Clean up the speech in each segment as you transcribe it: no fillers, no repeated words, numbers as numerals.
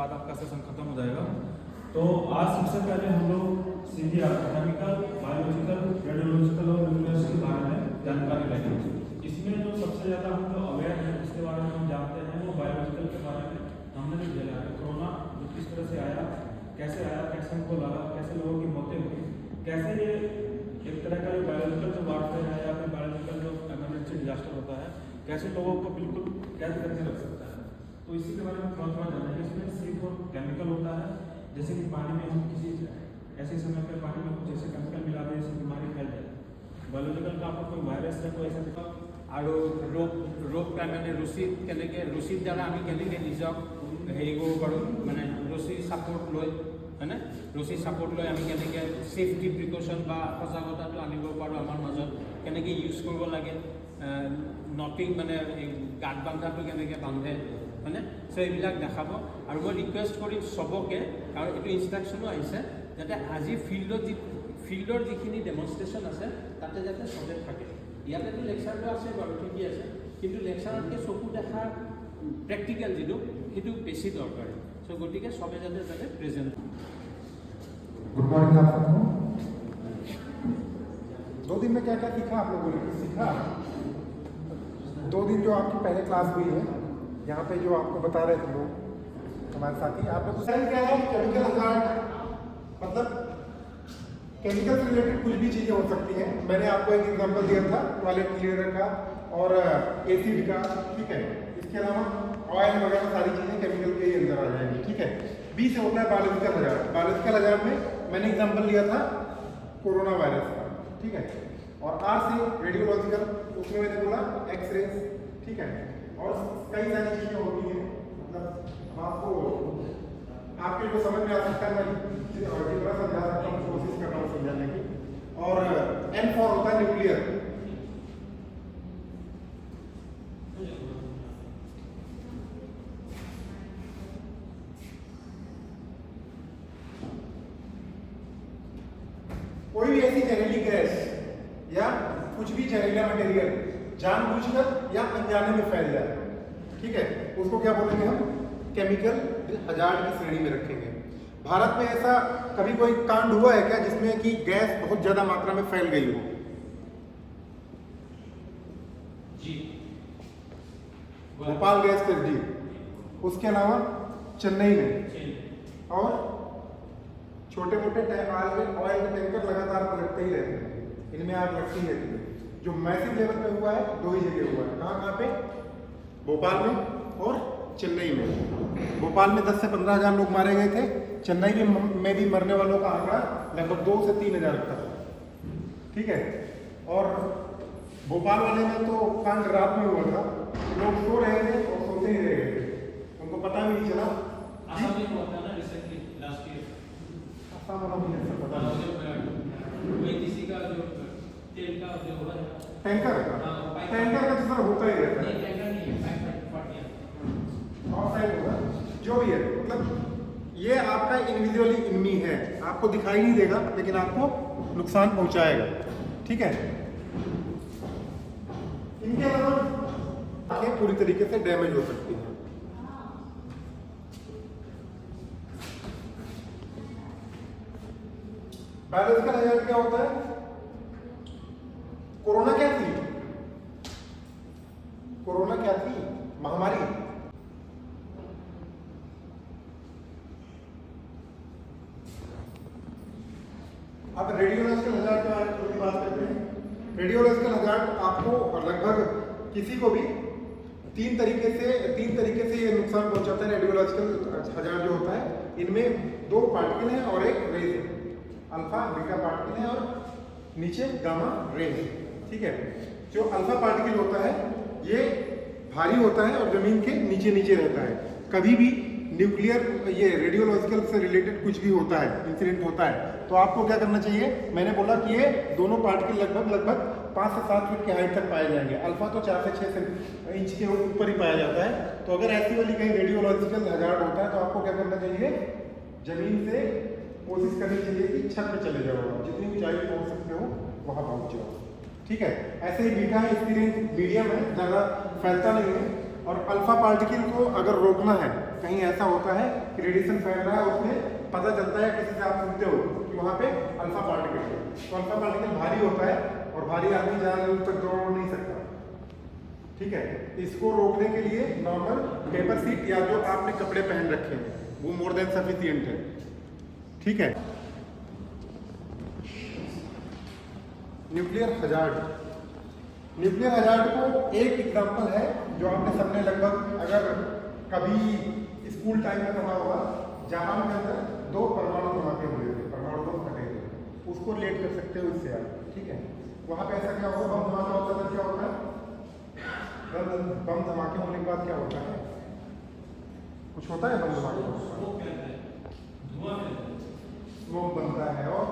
बाद आपका सेशन खत्म हो जाएगा। तो आज सबसे पहले हम लोग सीधे केमिकल, बायोलॉजिकल, रेडियोलॉजिकल और न्यूक्लियस के बारे में जानकारी लेंगे। इसमें जो सबसे ज़्यादा हम लोग अवेयर हैं, उसके बारे में हम जानते हैं, वो बायोलॉजिकल के बारे में हमने जो झेला है। कोरोना जो किस तरह से आया, कैसे हमको लगा, कैसे लोगों की मौतें हुई, कैसे ये एक तरह का बायोलॉजिकल जो वारफेयर है या फिर बायोलॉजिकल जो इमरजेंसी डिजास्टर होता है, कैसे लोगों को बिल्कुल कैद करके रख सकता है। तो इसी के बारे में थोड़ा जानेंगे। इसमें सिर्फ और केमिकल होता है, जैसे कि पानी में हम किसी ऐसे समय पर पानी में कुछ ऐसे केमिकल मिला दें जिससे बीमारी फैल जाए। बायोलॉजिकल का आपको कोई वायरस या कोई ऐसा আৰু ৰোগ মানে ৰুচিৰ দ্বাৰা আমি কেনেকৈ নিজক হেৰি কৰিব পাৰোঁ, মানে ৰুচিৰ ছাপোৰ্ট লৈ হয়নে, ৰুচিৰ ছাপোৰ্ট লৈ আমি কেনেকৈ ছেফটি প্ৰিকশ্যন বা সজাগতাটো আনিব পাৰোঁ আমাৰ মাজত, কেনেকৈ ইউজ কৰিব লাগে, নটিং মানে গাঁত বান্ধাটো কেনেকৈ বান্ধে হয়নে। চ' এইবিলাক দেখাব। আৰু মই ৰিকুৱেষ্ট কৰিম চবকে, কাৰণ এইটো ইনষ্ট্ৰাকশ্যনো আহিছে, যাতে আজি ফিল্ডৰ যিখিনি ডেমনষ্ট্ৰেশ্যন আছে তাতে যাতে চবে থাকে। ইয়াতেতো লেকচাৰটো আছে বাৰু, ঠিকেই আছে, কিন্তু লেকচাৰতকৈ চকু দেখা প্ৰেক্টিকেল যিটো সেইটো বেছি দৰকাৰী। চ' গতিকে চবে যাতে প্ৰেজেণ্ট। गुड मॉर्निंग आप सबको। 2 दिन में क्या क्या सीखा आप लोगों ने? सीखा 2 दिन जो आपकी पहले क्लास हुई है, यहाँ पे जो आपको बता रहे थे लोग हमारे साथी, आप लोग क्या है केमिकल हजार्ड, मतलब केमिकल से रिलेटेड कुछ भी चीज़ें हो सकती हैं। मैंने आपको एक एग्जांपल दिया था टॉयलेट क्लीनर का और एसिड का, ठीक है। इसके अलावा ऑयल वगैरह सारी चीज़ें केमिकल के अंदर आ जाएंगी, ठीक है। बी से होता है बायोलॉजिकल हजार्ड। बायोलॉजिकल हजार्ड में मैंने एग्जांपल लिया था कोरोना वायरस का, ठीक है। और आर से रेडियोलॉजिकल, उसमें मैंने बोला एक्सरे, ठीक है। और कई सारी चीज़ें होती हैं, मतलब आपको आपके को समझ में आ सकता है, मैं जितना समझा सकता हूँ कोशिश कर रहा हूँ समझाने की। और एन फॉर होता है न्यूक्लियर, कोई भी ऐसी जहरीली गैस या कुछ भी जहरीला मटेरियल जानबूझकर या अनजाने में फैल जाए, ठीक है, उसको क्या बोलेंगे हम? केमिकल हजार्ड की श्रेणी में रखेंगे। भारत में ऐसा कभी कोई कांड हुआ है क्या जिसमें कि गैस बहुत ज्यादा मात्रा में फैल गई हो? जी, भोपाल गैस जी, उसके अलावा चेन्नई में, और छोटे मोटे ऑयल के टैंकर लगातार पलटते ही रहते हैं, इनमें आग लगती रहती है। जो मैसिव लेवल पे हुआ है 2 ही जगह हुआ है। कहाँ पे? भोपाल में और चेन्नई में। भोपाल में 10 से 15 हज़ार लोग मारे गए थे, चेन्नई में भी मरने वालों का आंकड़ा लगभग 2 से 3 हज़ार था, ठीक है। और भोपाल वाले में तो कांड रात में हुआ था, लोग सो रहे थे और सोते ही रह गए थे, उनको पता भी नहीं चला। किसी का जो तेल का जो हो रहा है टैंकर का जिस तरह होता ही रहता है, जो भी है, मतलब ये आपका इनविजिबल इनमी है, आपको दिखाई नहीं देगा लेकिन आपको नुकसान पहुंचाएगा, ठीक है। इनके अलावा आंखें पूरी तरीके से डैमेज हो सकती हैं। बायोलॉजिकल हजार्ड क्या होता है? कोरोना क्या थी? कोरोना क्या थी? महामारी। अब रेडियोलॉजिकल हजार्ड के बारे में बात करते हैं। रेडियोलॉजिकल हजार्ड आपको लगभग किसी को भी तीन तरीके से ये नुकसान पहुंचाता है। रेडियोलॉजिकल हजार्ड जो होता है, इनमें 2 पार्टिकल हैं और एक रेज है। अल्फा बीटा पार्टिकल है और नीचे गामा रे है, ठीक है। जो अल्फा पार्टिकल होता है ये भारी होता है और जमीन के नीचे रहता है। कभी भी न्यूक्लियर ये रेडियोलॉजिकल से रिलेटेड कुछ भी होता है, इंसिडेंट होता है, तो आपको क्या करना चाहिए? मैंने बोला कि ये दोनों पार्टिकल लगभग 5 से 7 फीट की हाइट तक पाए जाएंगे। अल्फा तो 4 से 6 इंच के ऊपर ही पाया जाता है। तो अगर ऐसी वाली कहीं रेडियोलॉजिकल हजार्ड होता है तो आपको क्या करना चाहिए? जमीन से कोशिश करनी चाहिए कि छत पे चले जाओ, जितनी ऊंचाई पहुंच सकते हो वहां पहुंच जाओ, ठीक है। ऐसे ही बीटा है, इसकी रेंज मीडियम है, ज़्यादा फैलता नहीं है। और अल्फा पार्टिकल को अगर रोकना है कहीं ऐसा होता है कि रेडिएशन फैल रहा है, उसमें पता चलता है किसी से आप सुनते हो कि वहाँ पे अल्फा पार्टिकल है, तो अल्फा पार्टिकल भारी होता है और भारी आदमी ज़्यादा दूर तक दौड़ नहीं सकता। ठीक है, इसको रोकने के लिए नॉर्मल पेपर सीट या जो आपने कपड़े पहन रखे हैं वो मोर देन सफिशिएंट है। ठीक है, न्यूक्लियर हजार्ड। न्यूक्लियर हजार्ड को एक एग्जांपल है जो आपने सबने लगभग अगर कभी स्कूल टाइम में पढ़ा होगा, जापान के अंदर 2 परमाणु धमाके हुए थे, परमाणु बम फटे थे, उसको रिलेट कर सकते हो इससे आप। ठीक है, वहाँ पे ऐसा क्या होगा, बम धमाका होता था, क्या होता है, बम धमाके होने के बाद क्या होता है, कुछ होता है बम धमाके, स्मोक बनता है और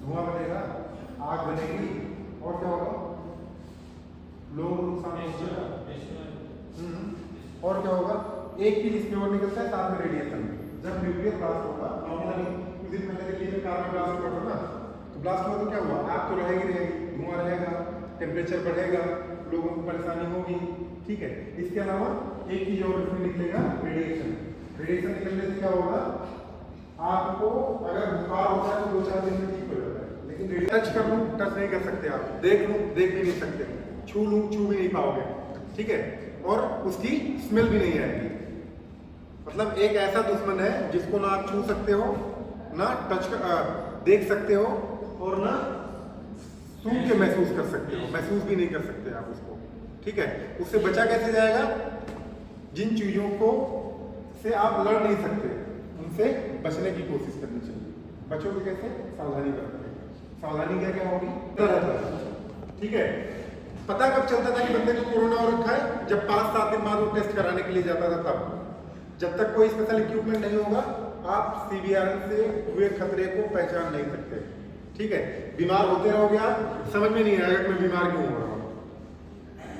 धुआं बनेगा, आग बनेगी और क्या होगा, लोगों को नुकसान होगा। और क्या होगा, एक चीज इसमें और निकलता है साथ में रेडिएशन। जब न्यूक्लियर ब्लास्ट होगा, नॉर्मली कुछ दिन पहले दिल्ली में कार में ब्लास्ट हुआ था ना, तो ब्लास्ट हुआ तो क्या हुआ, आग तो रहेगी, धुआं रहेगा, टेम्परेचर बढ़ेगा, लोगों को परेशानी होगी। ठीक है, इसके अलावा एक चीज और इसमें निकलेगा, रेडिएशन। रेडिएशन निकलने से क्या होगा, आपको अगर बुखार होता है तो 2-4 दिन में ठीक हो जाता है, लेकिन टच कर लूँ टच नहीं कर सकते आप, देख लूँ देख भी नहीं सकते, छू लूँ छू भी नहीं पाओगे। ठीक है, और उसकी स्मेल भी नहीं आएगी। मतलब एक ऐसा दुश्मन है जिसको ना आप छू सकते हो, ना टच देख सकते हो और ना सूंघ के महसूस कर सकते हो, महसूस भी नहीं कर सकते आप उसको। ठीक है, उससे बचा कैसे जाएगा, जिन चीजों को से आप लड़ नहीं सकते उनसे बचने की कोशिश करनी चाहिए। बचोगे कैसे, सावधानी बरतोगे। सावधानी क्या क्या होगी, ठीक है। पता कब चलता था कि बंदे को कोरोना हो रखा है, जब 5-7 दिन बाद वो टेस्ट कराने के लिए जाता था तब। जब तक कोई स्पेशल इक्विपमेंट नहीं होगा आप सीबीआरएन से हुए खतरे को पहचान नहीं सकते। ठीक है, बीमार होते रहोगे आप, समझ में नहीं आएगा कि मैं बीमार क्यों हो रहा हूँ।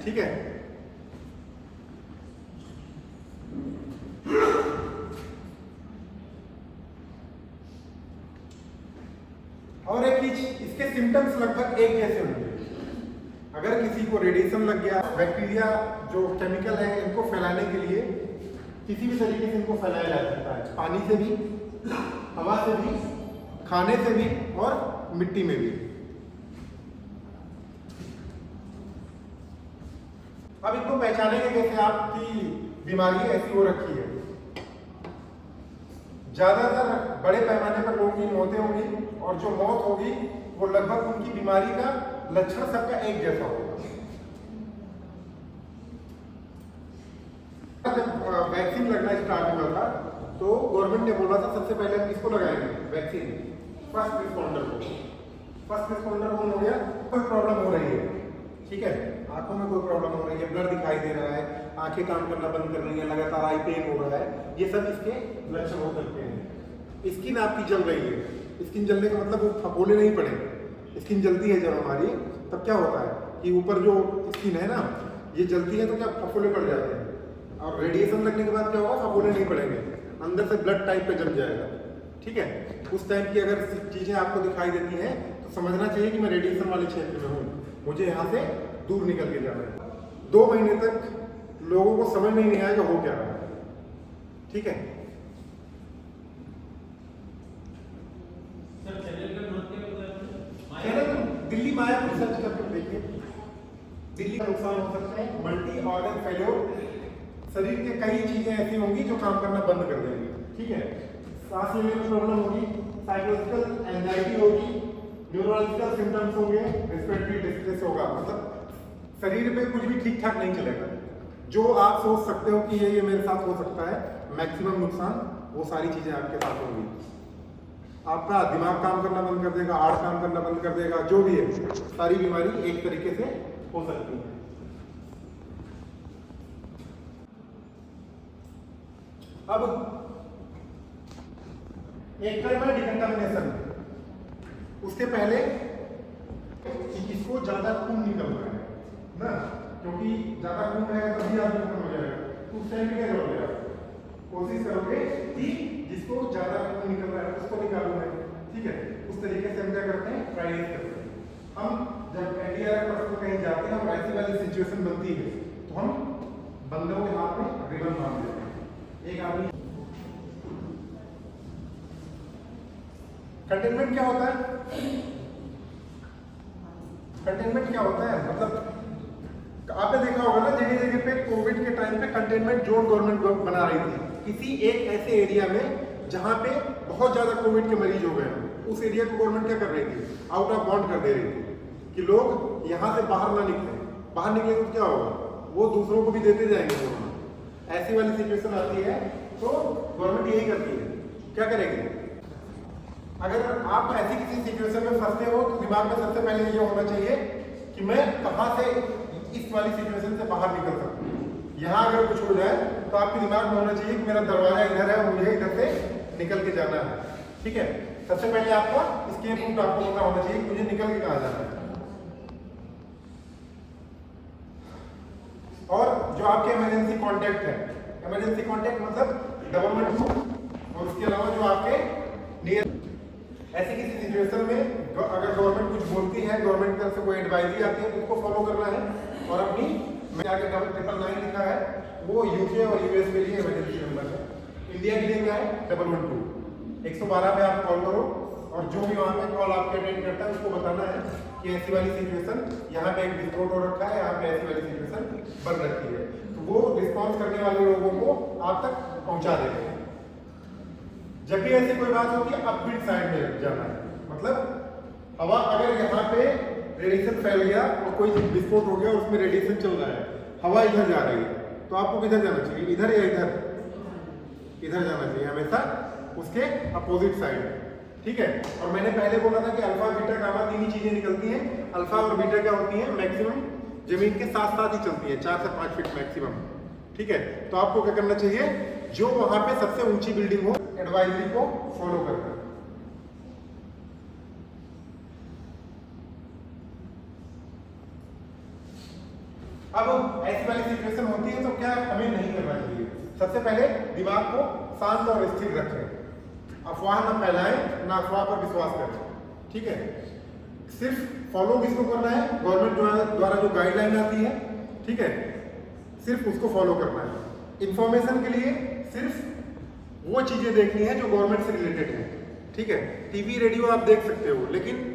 ठीक है, और एक चीज, इसके सिम्टम्स लगभग एक जैसे होंगे। अगर किसी को रेडिएशन लग गया, बैक्टीरिया जो केमिकल है इनको फैलाने के लिए किसी भी तरीके से इनको फैलाया जा सकता है, पानी से भी, हवा से भी, खाने से भी और मिट्टी में भी। अब इनको पहचानेंगे कैसे आपकी बीमारी ऐसी हो रखी है। ज्यादातर बड़े पैमाने पर लोगों की मौतें होंगी और जो मौत होगी वो लगभग उनकी बीमारी का लक्षण सबका एक जैसा होगा। जब वैक्सीन लगना स्टार्ट हुआ था तो गवर्नमेंट ने बोला था सबसे पहले हम किसको लगाएंगे वैक्सीन, फर्स्ट रिस्पॉन्डर को। फर्स्ट रिस्पॉन्डर कौन हो गया, कोई प्रॉब्लम हो रही है, ठीक है, आंखों में कोई प्रॉब्लम हो रही है, ब्लर दिखाई दे रहा है, आंखें काम करना बंद कर रही है, लगातार आई पेन हो रहा है, ये सब इसके लक्षण हो सकते हैं। स्किन आपकी जल रही है, स्किन जलने का मतलब वो फफोले नहीं पड़े, स्किन जलती है जब हमारी, तब क्या होता है कि ऊपर जो स्किन है ना ये जलती है तो क्या फफोले पड़ जाते हैं, और रेडिएशन लगने के बाद क्या होगा, फफोले नहीं पड़ेंगे, अंदर से ब्लड टाइप पे जम जाएगा। ठीक है, उस टाइप की अगर चीजें आपको दिखाई देती हैं तो समझना चाहिए कि मैं रेडिएशन वाले क्षेत्र में हूँ, मुझे यहाँ से दूर निकल के जाना है। 2 महीने तक लोगों को समझ में नहीं आएगा हो क्या रहा है। ठीक है, दिल्ली में आया रिसर्च करके देखिए, दिल्ली का नुकसान हो सकता है, मल्टी ऑर्गन फेल्योर, शरीर के कई चीजें ऐसी होंगी जो काम करना बंद कर देंगी। ठीक है, सांस लेने में प्रॉब्लम होगी, साइकोलॉजिकल एंजाइटी होगी, न्यूरोलॉजिकल सिम्टम्स होंगे, रेस्पिरेटरी डिस्ट्रेस होगा, मतलब शरीर में कुछ भी ठीक ठाक नहीं चलेगा। जो आप सोच सकते हो कि ये मेरे साथ हो सकता है, मैक्सिमम नुकसान वो सारी चीजें आपके साथ होंगी। आपका दिमाग काम करना बंद कर देगा, हार्ट काम करना बंद कर देगा, जो भी है सारी बीमारी एक तरीके से हो सकती है। अब एक टाइम है डिकंटामिनेशन, उसके पहले कि किसको ज्यादा खून निकल रहा है ना, क्योंकि ज्यादा खून रहेगा तभी आदमी खत्म हो जाएगा, तो उस टाइम क्या करोगे आप, कोशिश करोगे कि जिसको ज्यादा खून निकल रहा है उसको निकालना है। ठीक है, उस तरीके से हम क्या करते हैं, ट्रायल करते हैं। हम जब एनडीआरएफ कहीं जाते हैं और ऐसी वाली सिचुएशन बनती है तो हम बंदों के हाथ में रिबन बांध देते हैं। एक आदमी कंटेनमेंट क्या होता है? कंटेनमेंट क्या होता है मतलब आपने देखा होगा ना जगह जगह पे कोविड के टाइम पे कंटेनमेंट जोन गवर्नमेंट बना रही थी किसी एक ऐसे एरिया में जहां पे बहुत ज्यादा कोविड के मरीज हो गए उस एरिया को गवर्नमेंट क्या कर रही थी आउट ऑफ बाउंड कर दे रही थी कि लोग यहाँ से बाहर ना निकले बाहर निकले तो क्या होगा वो दूसरों को भी देते जाएंगे कोरोना ऐसी वाली सिचुएशन आती है तो गवर्नमेंट यही करती है क्या करेगी अगर आप ऐसी किसी सिचुएशन में फंसते हो तो दिमाग में सबसे पहले ये होना चाहिए कि मैं कहाँ से इस वाली सिचुएशन से बाहर निकल सकूँ यहाँ अगर कुछ हो जाए तो आपके दिमाग में होना चाहिए कि मेरा दरवाजा इधर है और मुझे इधर से निकल के जाना है ठीक है सबसे पहले आपका escape route आपको पता होना चाहिए कि मुझे निकल के कहाँ जाना है और जो आपके इमरजेंसी कॉन्टैक्ट है इमरजेंसी कॉन्टैक्ट मतलब 112 और उसके अलावा जो आपके नियर ऐसी किसी सिचुएशन में अगर गवर्नमेंट कुछ बोलती है गवर्नमेंट की तरफ से कोई एडवाइजरी आती है तो उसको फॉलो करना है और अपनी मैं आगे 999 लिखा है वो यूके और यूएस के लिए इमरजेंसी नंबर है इंडिया के लिए क्या है 112 112 पे आप कॉल करो और जो भी वहाँ पे कॉल आपके अटेंड करता है उसको बताना है कि ऐसी वाली सिचुएशन यहाँ पे एक विस्फोट हो रखा है यहाँ पे ऐसी वाली सिचुएशन बन रखी है तो वो रिस्पॉन्स करने वाले लोगों को आप तक पहुँचा देते हैं जब भी ऐसी कोई बात होती है अपविंड साइड में जाना है मतलब हवा अगर यहाँ पे रेडिएशन फैल गया और कोई विस्फोट हो गया उसमें रेडिएशन चल रहा है हवा इधर जा रही है तो आपको किधर जाना चाहिए इधर या इधर इधर जाना चाहिए हमेशा उसके अपोजिट साइड ठीक है और मैंने पहले बोला था कि अल्फा बीटा गामा तीन ही चीजें निकलती हैं अल्फा और बीटा क्या होती हैं मैक्सिमम जमीन के साथ साथ ही चलती है 4 से 5 फीट मैक्सिमम ठीक है तो आपको क्या करना चाहिए जो वहां पे सबसे ऊंची बिल्डिंग हो एडवाइजरी को फॉलो करना अब ऐसी वाली सिचुएशन होती है तो क्या हमें नहीं करना चाहिए सबसे पहले दिमाग को शांत और स्थिर रखें अफवाह ना फैलाएं ना अफवाह पर विश्वास करें ठीक है सिर्फ फॉलो किसको करना है गवर्नमेंट द्वारा जो गाइडलाइन आती है ठीक है सिर्फ उसको फॉलो करना है इंफॉर्मेशन के लिए सिर्फ वो चीजें देखनी है जो गवर्नमेंट से रिलेटेड है ठीक है टीवी रेडियो आप देख सकते हो लेकिन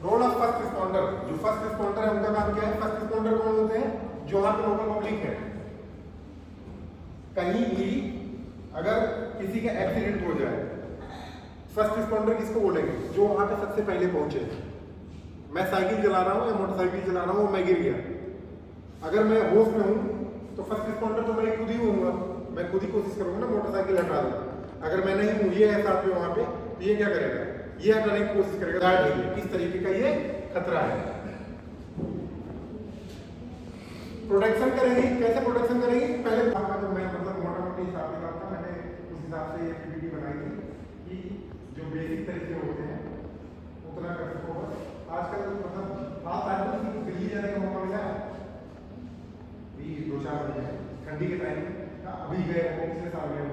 रोल ऑफ फर्स्ट रिस्पॉन्डर जो फर्स्ट रिस्पॉन्डर है उनका काम क्या है फर्स्ट रिस्पॉन्डर कौन होते हैं जो वहां पे लोकल पब्लिक है कहीं भी अगर किसी का एक्सीडेंट हो जाए फर्स्ट रिस्पॉन्डर किसको बोलेंगे जो वहां पे सबसे पहले पहुंचे मैं साइकिल चला रहा हूँ या मोटरसाइकिल चला रहा हूँ मैं गिर गया अगर मैं होश में हूँ तो फर्स्ट रिस्पॉन्डर तो मैं खुद ही हूँगा मैं खुद ही कोशिश करूंगा ना मोटरसाइकिल हटा दूँ अगर मैं नहीं हूँ ये है साथ में वहां पे तो ये क्या करेगा ये हटाने की कोशिश करेगा किस तरीके का ये खतरा है प्रोटेक्शन करेंगे कैसे प्रोटेक्शन करेंगे पहले जो मैं मतलब मोटा मोटी हिसाब निकाल था मैंने उस हिसाब से ये पीपीटी बनाई थी कि जो बेसिक तरीके होते हैं उतना कर सको आजकल मतलब बात आज तक दिल्ली जाने का मौका मिला भी 2-4 बजे ठंडी के टाइम अभी गए पिछले साल गए